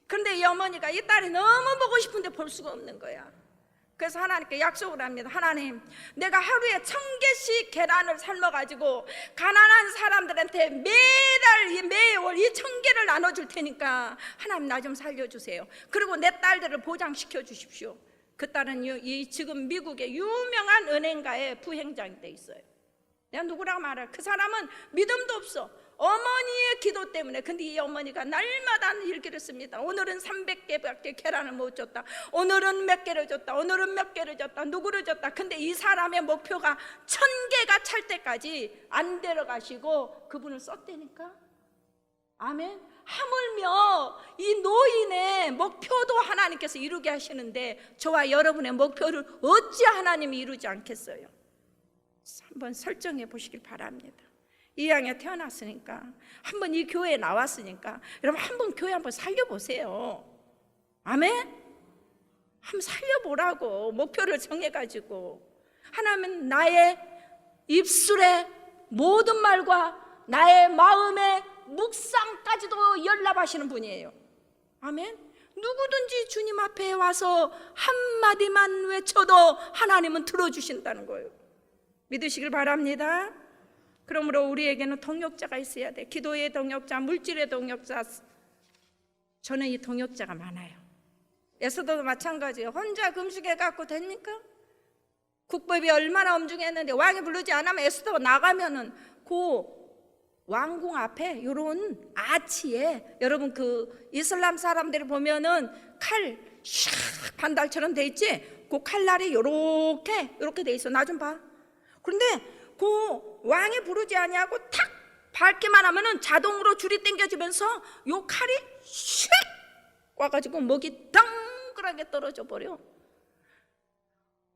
근데 이 어머니가 이 딸이 너무 보고 싶은데 볼 수가 없는 거야. 그래서 하나님께 약속을 합니다. 하나님, 내가 하루에 1000개씩 계란을 삶아가지고 가난한 사람들한테 매월 이 1000개를 나눠줄 테니까 하나님 나 좀 살려주세요. 그리고 내 딸들을 보장시켜 주십시오. 그 딸은 이 지금 미국의 유명한 은행가의 부행장이 돼 있어요. 내가 누구라고 말해? 그 사람은 믿음도 없어. 어머니의 기도 때문에. 근데 이 어머니가 날마다 일기를 씁니다. 오늘은 300개밖에 계란을 못 줬다. 오늘은 몇 개를 줬다. 오늘은 몇 개를 줬다. 누구를 줬다. 근데 이 사람의 목표가 1000개가 찰 때까지 안 데려가시고 그분을 썼다니까. 아멘. 하물며 이 노인의 목표도 하나님께서 이루게 하시는데 저와 여러분의 목표를 어찌 하나님이 이루지 않겠어요? 한번 설정해 보시길 바랍니다. 이 땅에 태어났으니까, 한번 이 교회에 나왔으니까 여러분 한번 교회 한번 살려보세요. 아멘? 한번 살려보라고. 목표를 정해가지고. 하나님은 나의 입술의 모든 말과 나의 마음의 묵상까지도 연락하시는 분이에요. 아멘? 누구든지 주님 앞에 와서 한마디만 외쳐도 하나님은 들어주신다는 거예요. 믿으시길 바랍니다. 그러므로 우리에게는 동역자가 있어야 돼. 기도의 동역자, 물질의 동역자. 저는 이 동역자가 많아요. 에스더도 마찬가지예요. 혼자 금식해 갖고 됩니까? 국법이 얼마나 엄중했는데 왕이 부르지 않으면 에스더가 나가면은 그 왕궁 앞에 이런 아치에, 여러분 그 이슬람 사람들이 보면은 칼 샥 반달처럼 돼 있지? 그 칼날이 요렇게 돼 있어. 나 좀 봐. 그런데 그 왕이 부르지 아니하고 탁 밟기만 하면은 자동으로 줄이 당겨지면서 요 칼이 슉 와가지고 목이 덩그랗게 떨어져 버려.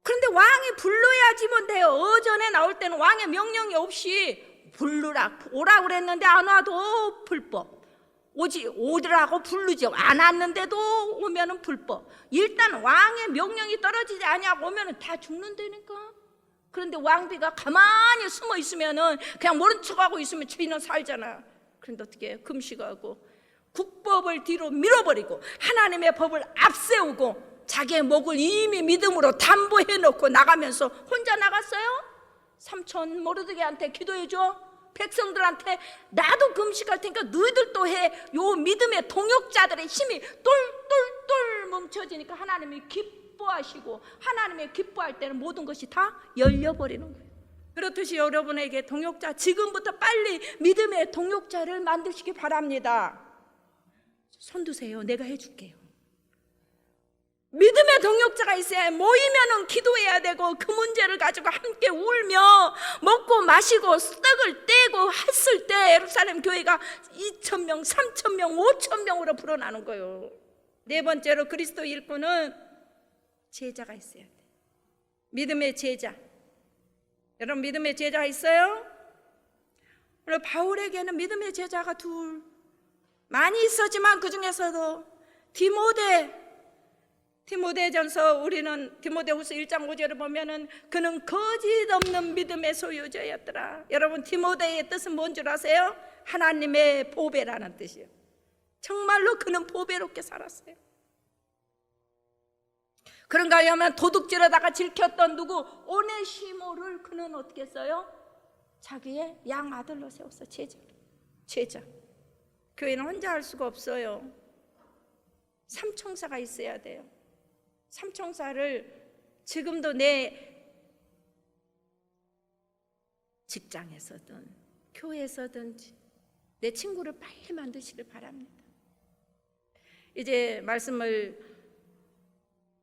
그런데 왕이 불러야지 뭐 돼요. 어전에 나올 때는 왕의 명령이 없이 부르라 오라 그랬는데 안 와도 불법. 오더라고 부르죠. 안 왔는데도 오면은 불법. 일단 왕의 명령이 떨어지지 않냐고 오면은 다 죽는다니까. 그런데 왕비가 가만히 숨어 있으면은 그냥 모른 척하고 있으면 주인은 살잖아. 그런데 어떻게 해요? 금식하고 국법을 뒤로 밀어버리고 하나님의 법을 앞세우고 자기의 목을 이미 믿음으로 담보해놓고 나가면서 혼자 나갔어요. 삼촌 모르드게한테 기도해줘. 백성들한테 나도 금식할 테니까 너희들도 해. 요 믿음의 동역자들의 힘이 똘똘똘 뭉쳐지니까 하나님이 기뻐하시고, 하나님이 기뻐할 때는 모든 것이 다 열려버리는 거예요. 그렇듯이 여러분에게 동역자, 지금부터 빨리 믿음의 동역자를 만드시기 바랍니다. 손 드세요. 내가 해줄게요. 믿음의 동역자가 있어야 모이면은 기도해야 되고, 그 문제를 가지고 함께 울며 먹고 마시고 떡을 떼고 했을 때 예루살렘 교회가 2,000명, 3,000명, 5,000명으로 불어나는 거예요. 네 번째로 그리스도 일꾼은 제자가 있어야 돼. 믿음의 제자. 여러분 믿음의 제자 있어요? 오늘 바울에게는 믿음의 제자가 둘 많이 있었지만 그 중에서도 디모데전서 우리는 디모데후서 1장 5절을 보면은 그는 거짓 없는 믿음의 소유자였더라. 여러분 디모데의 뜻은 뭔 줄 아세요? 하나님의 보배라는 뜻이에요. 정말로 그는 보배롭게 살았어요. 그런가 하면 도둑질하다가 들켰던 누구 오네시모를 그는 어떻게 했어요? 자기의 양 아들로 세웠어. 제자. 교회는 혼자 할 수가 없어요. 삼총사가 있어야 돼요. 삼총사를 지금도 내 직장에서든 교회에서든 내 친구를 빨리 만드시길 바랍니다. 이제 말씀을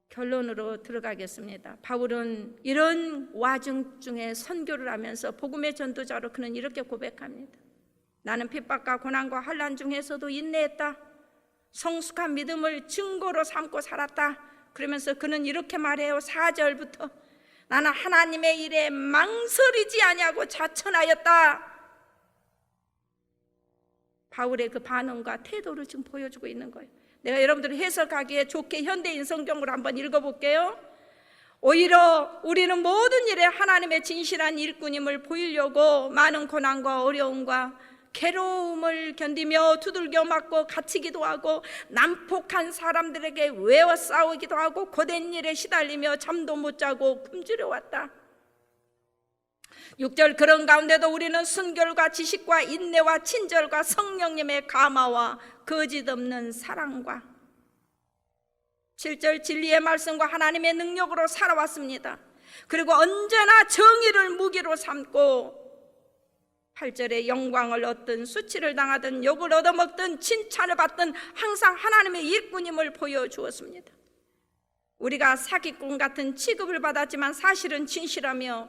결론으로 들어가겠습니다. 바울은 이런 와중 중에 선교를 하면서 복음의 전도자로 그는 이렇게 고백합니다. 나는 핍박과 고난과 환난 중에서도 인내했다. 성숙한 믿음을 증거로 삼고 살았다. 그러면서 그는 이렇게 말해요. 4절부터 나는 하나님의 일에 망설이지 아니하고 자천하였다. 바울의 그 반응과 태도를 지금 보여주고 있는 거예요. 내가 여러분들이 해석하기에 좋게 현대인 성경으로 한번 읽어볼게요. 오히려 우리는 모든 일에 하나님의 진실한 일꾼임을 보이려고 많은 고난과 어려움과 괴로움을 견디며 두들겨 맞고 갇히기도 하고 난폭한 사람들에게 외워 싸우기도 하고 고된 일에 시달리며 잠도 못 자고 굶주려 왔다. 6절 그런 가운데도 우리는 순결과 지식과 인내와 친절과 성령님의 감화와 거짓 없는 사랑과 7절 진리의 말씀과 하나님의 능력으로 살아왔습니다. 그리고 언제나 정의를 무기로 삼고 8절에 영광을 얻든 수치를 당하든 욕을 얻어먹든 칭찬을 받든 항상 하나님의 일꾼임을 보여주었습니다. 우리가 사기꾼 같은 취급을 받았지만 사실은 진실하며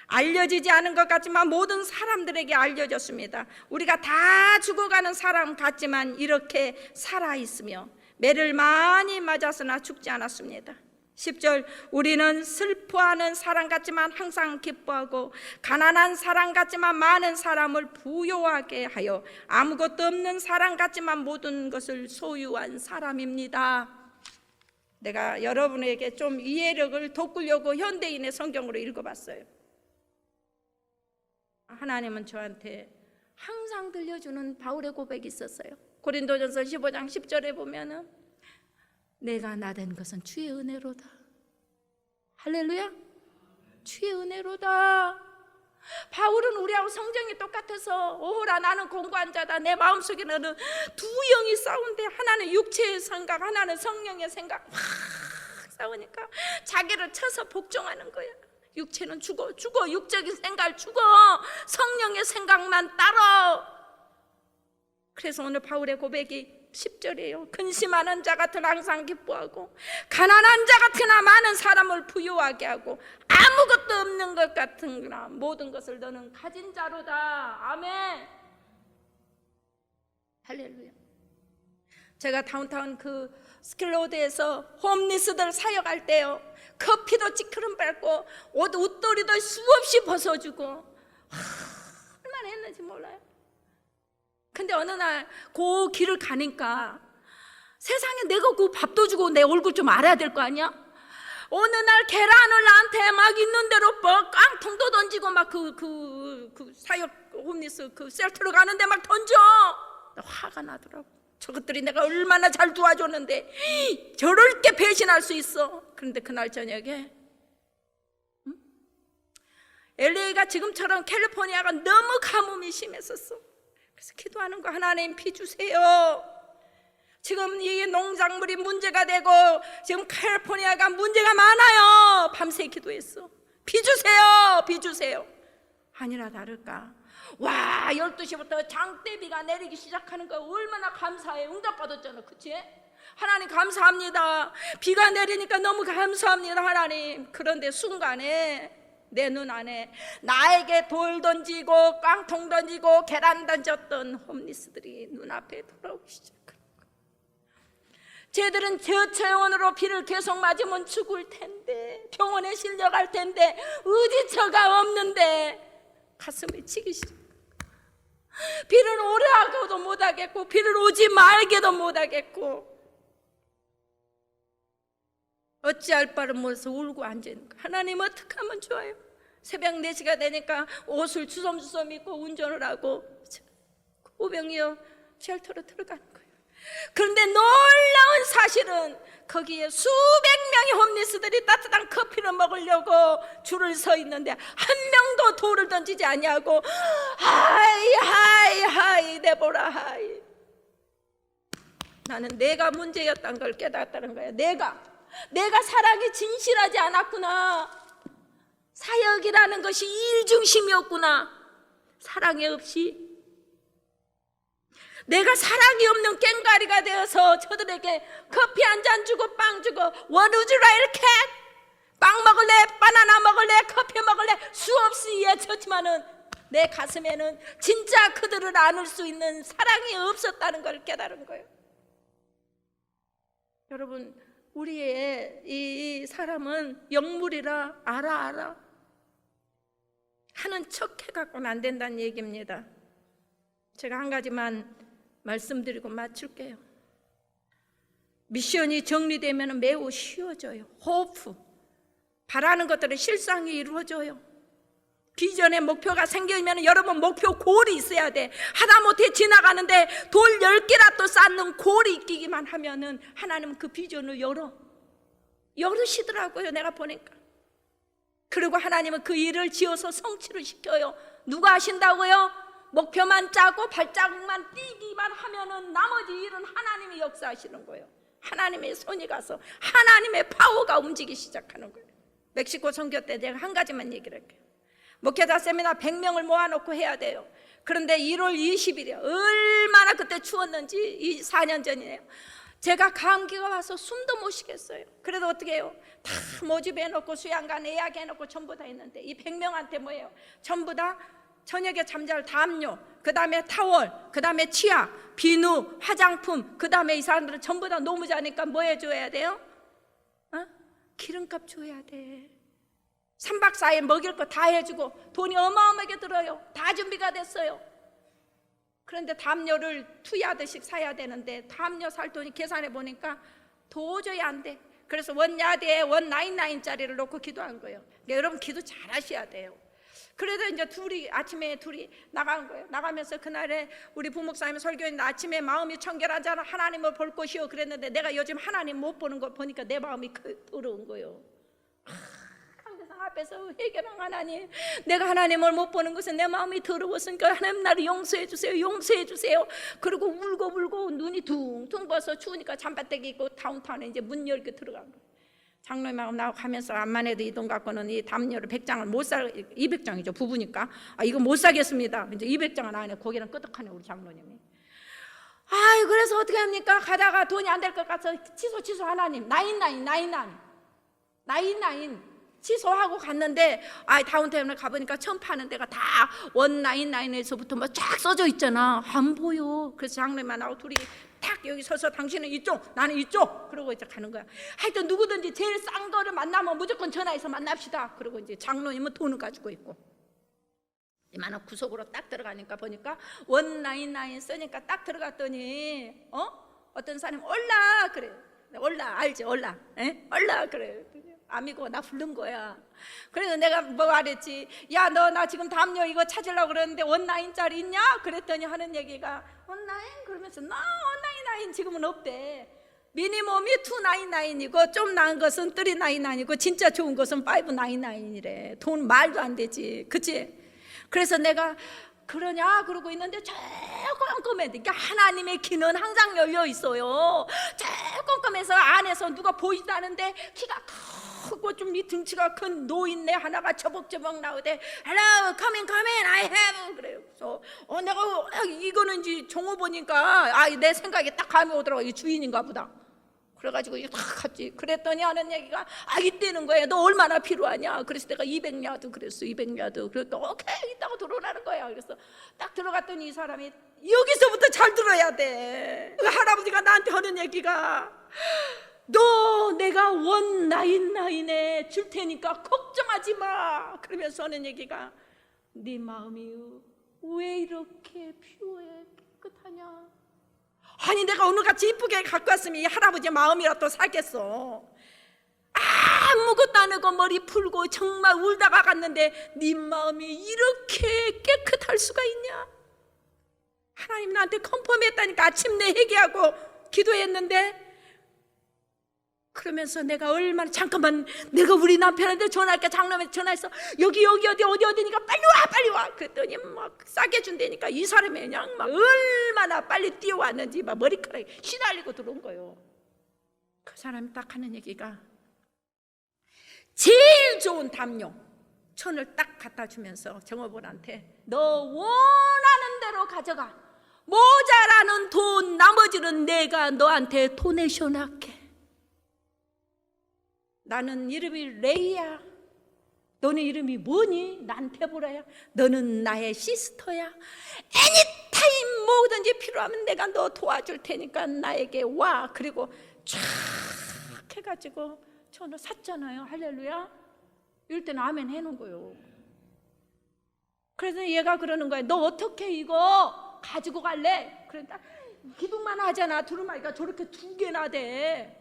알려지지 않은 것 같지만 모든 사람들에게 알려졌습니다. 우리가 다 죽어가는 사람 같지만 이렇게 살아있으며 매를 많이 맞았으나 죽지 않았습니다. 10절 우리는 슬퍼하는 사람 같지만 항상 기뻐하고 가난한 사람 같지만 많은 사람을 부요하게 하여 아무것도 없는 사람 같지만 모든 것을 소유한 사람입니다. 내가 여러분에게 좀 이해력을 돋구려고 현대인의 성경으로 읽어봤어요. 하나님은 저한테 항상 들려주는 바울의 고백이 있었어요. 고린도전서 15장 10절에 보면은 내가 나된 것은 주의 은혜로다. 할렐루야. 주의 은혜로다. 바울은 우리하고 성정이 똑같아서 오호라 나는 공고한 자다. 내 마음속에는 두 영이 싸운데 하나는 육체의 생각, 하나는 성령의 생각 막 싸우니까 자기를 쳐서 복종하는 거야. 육체는 죽어 육적인 생각 죽어 성령의 생각만 따라. 그래서 오늘 바울의 고백이 10절이에요. 근심하는 자 같은 항상 기뻐하고 가난한 자 같으나 많은 사람을 부유하게 하고 아무것도 없는 것 같으나 모든 것을 너는 가진 자로다. 아멘. 할렐루야. 제가 다운타운 그 스킬로드에서 홈리스들 사역할 때요, 커피도 찌크름 밟고 옷도리도 수없이 벗어주고 얼마나 했는지 몰라요. 근데 어느 날 그 길을 가니까 세상에 내가 그 밥도 주고 내 얼굴 좀 알아야 될 거 아니야? 어느 날 계란을 나한테 막 있는 대로 뭐 깡통도 던지고 막 그 사역 홈리스 그 셀터로 가는데 막 던져. 화가 나더라고. 저것들이 내가 얼마나 잘 도와줬는데 저렇게 배신할 수 있어. 그런데 그날 저녁에 LA가 지금처럼 캘리포니아가 너무 가뭄이 심했었어. 그래서 기도하는 거, 하나님 비 주세요. 지금 이 농작물이 문제가 되고 지금 캘리포니아가 문제가 많아요. 밤새 기도했어. 비 주세요, 비 주세요. 아니나 다를까, 와, 12시부터 장대비가 내리기 시작하는 거 얼마나 감사해. 응답받았잖아, 그치? 하나님 감사합니다. 비가 내리니까 너무 감사합니다, 하나님. 그런데 순간에 내 눈 안에 나에게 돌 던지고 깡통 던지고 계란 던졌던 홈리스들이 눈앞에 돌아오기 시작하는 거야. 쟤들은 저체온으로 비를 계속 맞으면 죽을 텐데, 병원에 실려갈 텐데, 의지처가 없는데 가슴이 치기 시작. 비를 오래 하고도 못하겠고 비를 오지 말게도 못하겠고 어찌할 바를 몰라서 울고 앉아있는 거야. 하나님 어떻게 하면 좋아요? 새벽 4시가 되니까 옷을 주섬주섬 입고 운전을 하고 오병이어 쉘터로 들어가는 거예요. 그런데 놀라운 사실은 거기에 수백 명의 홈리스들이 따뜻한 커피를 먹으려고 줄을 서 있는데 한 명도 돌을 던지지 아니하고 하이 하이 하이 데보라 하이. 나는 내가 문제였던 걸 깨달았다는 거야. 내가 사랑이 진실하지 않았구나. 사역이라는 것이 일 중심이었구나. 사랑이 없이 내가 사랑이 없는 깽가리가 되어서 저들에게 커피 한 잔 주고 빵 주고 What would you like? 빵 먹을래? 바나나 먹을래? 커피 먹을래? 수없이 이해쳤지만은 내 가슴에는 진짜 그들을 안을 수 있는 사랑이 없었다는 걸 깨달은 거예요. 여러분, 우리의 이 사람은 영물이라 알아 하는 척 해갖고는 안 된다는 얘기입니다. 제가 한 가지만 말씀드리고 마칠게요. 미션이 정리되면 매우 쉬워져요. 호프, 바라는 것들은 실상이 이루어져요. 비전의 목표가 생기면 여러분 목표 골이 있어야 돼. 하다못해 지나가는데 돌 10개라도 쌓는 골이 있기만 하면은 하나님은 그 비전을 열으시더라고요. 내가 보니까. 그리고 하나님은 그 일을 지어서 성취를 시켜요. 누가 하신다고요? 목표만 짜고 발자국만 띄기만 하면은 나머지 일은 하나님이 역사하시는 거예요. 하나님의 손이 가서 하나님의 파워가 움직이기 시작하는 거예요. 멕시코 선교 때 제가 한 가지만 얘기를 할게요. 목회자 세미나 100명을 모아놓고 해야 돼요. 그런데 1월 20일이에요. 얼마나 그때 추웠는지 4년 전이에요. 제가 감기가 와서 숨도 못 쉬겠어요. 그래도 어떻게 해요? 다 모집해놓고 수양관 예약해놓고 전부 다 했는데 이 100명한테 뭐예요? 전부 다 저녁에 잠잘 담요, 그 다음에 타월, 그 다음에 치약, 비누, 화장품, 그 다음에 이 사람들은 전부 다 너무 자니까 뭐 해줘야 돼요? 기름값 줘야 돼. 3박 4일 먹일 거 다 해주고 돈이 어마어마하게 들어요. 다 준비가 됐어요. 그런데 담요를 2야드씩 사야 되는데 담요 살 돈이 계산해 보니까 도저히 안 돼. 그래서 원야드에 199짜리를 놓고 기도한 거예요. 그러니까 여러분 기도 잘 하셔야 돼요. 그래도 이제 아침에 둘이 나간 거예요. 나가면서 그날에 우리 부목사님 설교인 아침에 마음이 청결하잖아. 하나님을 볼 것이요 그랬는데 내가 요즘 하나님 못 보는 걸 보니까 내 마음이 더러운 거예요. 강대상 앞에서 회개랑 하나님, 내가 하나님을 못 보는 것은 내 마음이 더러웠으니까 하나님 나를 용서해 주세요. 용서해 주세요. 그리고 울고 눈이 둥둥 부어서 추우니까 잠바대기 입고 다운타운에 이제 문 열고 들어간 거예요. 장로님하고 나하고 가면서 암만 해도 이 돈 갖고는 이 담요를 100장을 못 사, 200장이죠 부부니까. 이거 못 사겠습니다. 이제 200장은 안 해. 고개는 끄덕하네 우리 장로님이. 그래서 어떻게 합니까? 가다가 돈이 안 될 것 같아서 취소 하나님 99 취소하고 갔는데 다운타운에 가보니까 처음 파는 데가 다 199에서부터 막 쫙 써져 있잖아. 안 보여. 그래서 장로님하고 둘이 탁 여기 서서 당신은 이쪽 나는 이쪽 그러고 이제 가는 거야. 하여튼 누구든지 제일 싼 거를 만나면 무조건 전화해서 만납시다. 그러고 이제 장로님은 돈을 가지고 있고 이만한 구석으로 딱 들어가니까 보니까 199 쓰니까 딱 들어갔더니 어떤 사람이 올라 그래. 올라 알지 올라 올라 그래. 아미고 나 부른 거야. 그래서 내가 뭐 말했지, 야 너 나 지금 담요 이거 찾으려고 그러는데 199짜리 있냐? 그랬더니 하는 얘기가 199 그러면서 나 199 지금은 없대. 미니멈이 299이고 좀 나은 것은 399이고 진짜 좋은 것은 599이래. 돈 말도 안 되지, 그치? 그래서 내가 그러냐 그러고 있는데 저 꼼꼼해. 그러니까 하나님의 귀는 항상 열려 있어요. 저 꼼꼼해서 안에서 누가 보이지도 않은데 키가 크고 좀 이 등치가 큰 노인네 하나가 저벅저벅 나오대. Hello, come in, I have. 그래요. 그래서 내가 이거는 이제 종호 보니까 내 생각에 딱 감이 오더라고. 이 주인인가 보다. 그래가지고 이게 탁 갔지. 그랬더니 하는 얘기가 이때는 거야. 너 얼마나 필요하냐? 그래서 내가 200야드 그랬어. 200야드. 그랬더니 오케이 이따가 들어오라는 거야. 그래서 딱 들어갔더니 이 사람이 여기서부터 잘 들어야 돼. 그 할아버지가 나한테 하는 얘기가 너 내가 199에 줄 테니까 걱정하지 마. 그러면서 하는 얘기가 네 마음이 왜 이렇게 퓨어해 깨끗하냐? 아니 내가 오늘같이 이쁘게 갖고 왔으면 이 할아버지 마음이라도 살겠어. 아무것도 안 하고 머리 풀고 정말 울다가 갔는데 네 마음이 이렇게 깨끗할 수가 있냐? 하나님 나한테 컨펌했다니까. 아침 내 회개하고 기도했는데 그러면서 내가 얼마나 잠깐만 내가 우리 남편한테 전화할까 장남한테 전화해서 여기 어디니까 빨리 와 그랬더니 막 싸게 준다니까. 이 사람이 그냥 막 얼마나 빨리 뛰어왔는지 막 머리카락이 시달리고 들어온 거예요. 그 사람이 딱 하는 얘기가 제일 좋은 담요 천을 딱 갖다 주면서 정어본한테 너 원하는 대로 가져가. 모자라는 돈 나머지는 내가 너한테 도네이션 할게. 나는 이름이 레이야. 너네 이름이 뭐니? 난 데보라야. 너는 나의 시스터야. 애니타임 뭐든지 필요하면 내가 너 도와줄 테니까 나에게 와. 그리고 쫙 해가지고 저는 샀잖아요. 할렐루야. 이럴 때는 아멘 해놓은 거예요. 그래서 얘가 그러는 거야. 너 어떻게 이거 가지고 갈래? 그러니까 기둥만 하잖아. 두루마리가 저렇게 2개나 돼.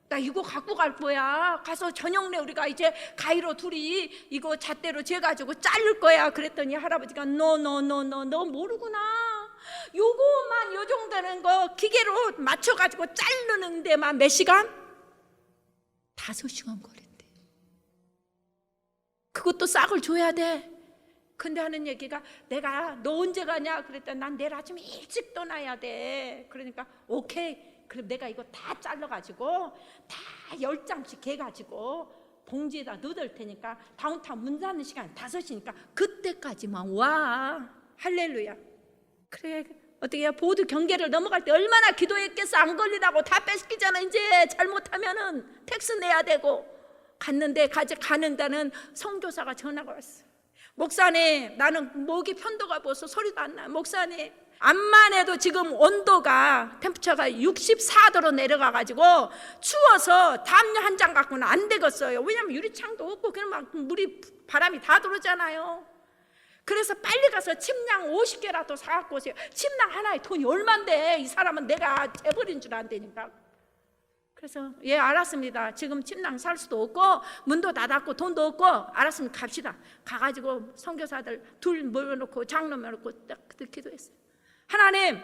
나 이거 갖고 갈 거야. 가서 저녁내 우리가 이제 가위로 둘이 이거 잣대로 재가지고 자를 거야. 그랬더니 할아버지가 너 모르구나. 요거만 요 정도는 거 기계로 맞춰가지고 자르는 데만 몇 시간? 5시간 걸린대. 그것도 싹을 줘야 돼. 근데 하는 얘기가 내가 너 언제 가냐? 그랬더니 난 내일 아침 일찍 떠나야 돼. 그러니까 오케이. 그럼 내가 이거 다 잘라가지고 다 10장씩 해가지고 봉지에다 넣을 테니까 다운타운 문 닫는 시간 5시니까 그때까지만 와. 할렐루야. 그래 어떻게 보드 경계를 넘어갈 때 얼마나 기도했겠어. 안 걸리라고 다 뺏기잖아. 이제 잘못하면은 텍스 내야 되고. 갔는데 가는 데는 선교사가 전화가 왔어. 목사님 나는 목이 편도가 부어서 소리도 안 나. 목사님 암만 해도 지금 온도가 템퍼처가 64도로 내려가가지고 추워서 담요 한 장 갖고는 안 되겠어요. 왜냐면 유리창도 없고 그냥 막 물이 바람이 다 들어오잖아요. 그래서 빨리 가서 침낭 50개라도 사갖고 오세요. 침낭 하나에 돈이 얼만데 이 사람은 내가 재버린 줄 안되니까. 그래서 예 알았습니다. 지금 침낭 살 수도 없고 문도 닫았고 돈도 없고 알았으면 갑시다. 가가지고 선교사들 둘 모여놓고 장로 모여놓고 딱 기도했어요. 하나님은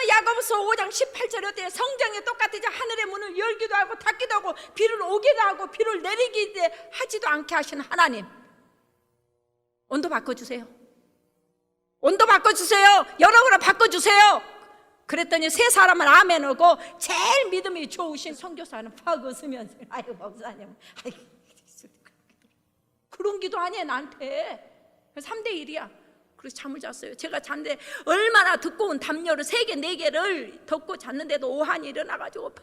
야고보서 5장 18절에 성경에 똑같이 하늘의 문을 열기도 하고 닫기도 하고 비를 오기도 하고 비를 내리기도 하지도 않게 하시는 하나님, 온도 바꿔주세요. 온도 바꿔주세요. 여러분을 바꿔주세요. 그랬더니 세 사람은 아멘 하고 제일 믿음이 좋으신 선교사는 팍 웃으면서 아이고 목사님 아이고 그런 기도 아니에요 나한테. 3대1이야 그래서 잠을 잤어요. 제가 잤는데 얼마나 두꺼운 담요를 3개 4개를 덮고 잤는데도 오한이 일어나가지고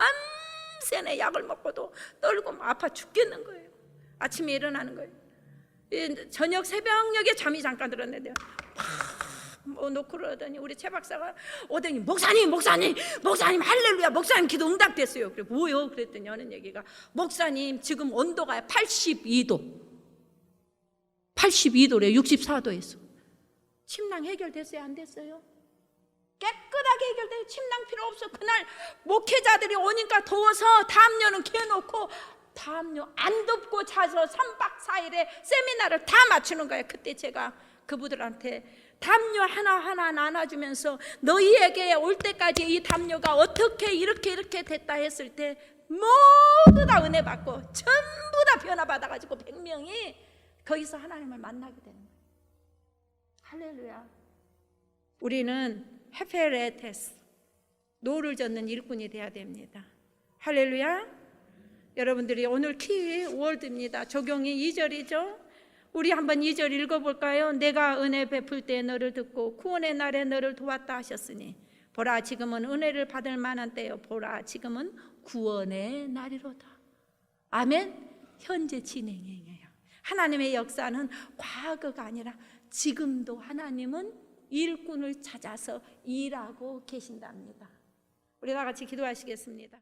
밤새내 약을 먹고도 떨고 아파 죽겠는 거예요. 아침에 일어나는 거예요. 저녁 새벽녘에 잠이 잠깐 들었는데 팍 놓고 그러더니 우리 최 박사가 오더니 목사님 할렐루야, 목사님 기도 응답됐어요. 그래 뭐요? 그랬더니 하는 얘기가 목사님 지금 온도가 82도 82도래. 64도에서 침낭 해결됐어요? 안 됐어요? 깨끗하게 해결돼요. 침낭 필요 없어. 그날 목회자들이 오니까 더워서 담요는 개놓고 담요 안 덮고 자서 3박 4일에 세미나를 다 맞추는 거예요. 그때 제가 그분들한테 담요 하나하나 나눠주면서 너희에게 올 때까지 이 담요가 어떻게 이렇게 됐다 했을 때 모두 다 은혜 받고 전부 다 변화 받아가지고 100명이 거기서 하나님을 만나게 되는 거예요. 할렐루야. 우리는 헤페레테스, 노를 젓는 일꾼이 돼야 됩니다. 할렐루야. 여러분들이 오늘 키워드입니다. 적용이 2절이죠. 우리 한번 2절 읽어볼까요? 내가 은혜 베풀 때 너를 듣고 구원의 날에 너를 도왔다 하셨으니 보라 지금은 은혜를 받을 만한 때요, 보라 지금은 구원의 날이로다. 아멘. 현재 진행형이에요. 하나님의 역사는 과거가 아니라 지금도 하나님은 일꾼을 찾아서 일하고 계신답니다. 우리 다 같이 기도하시겠습니다.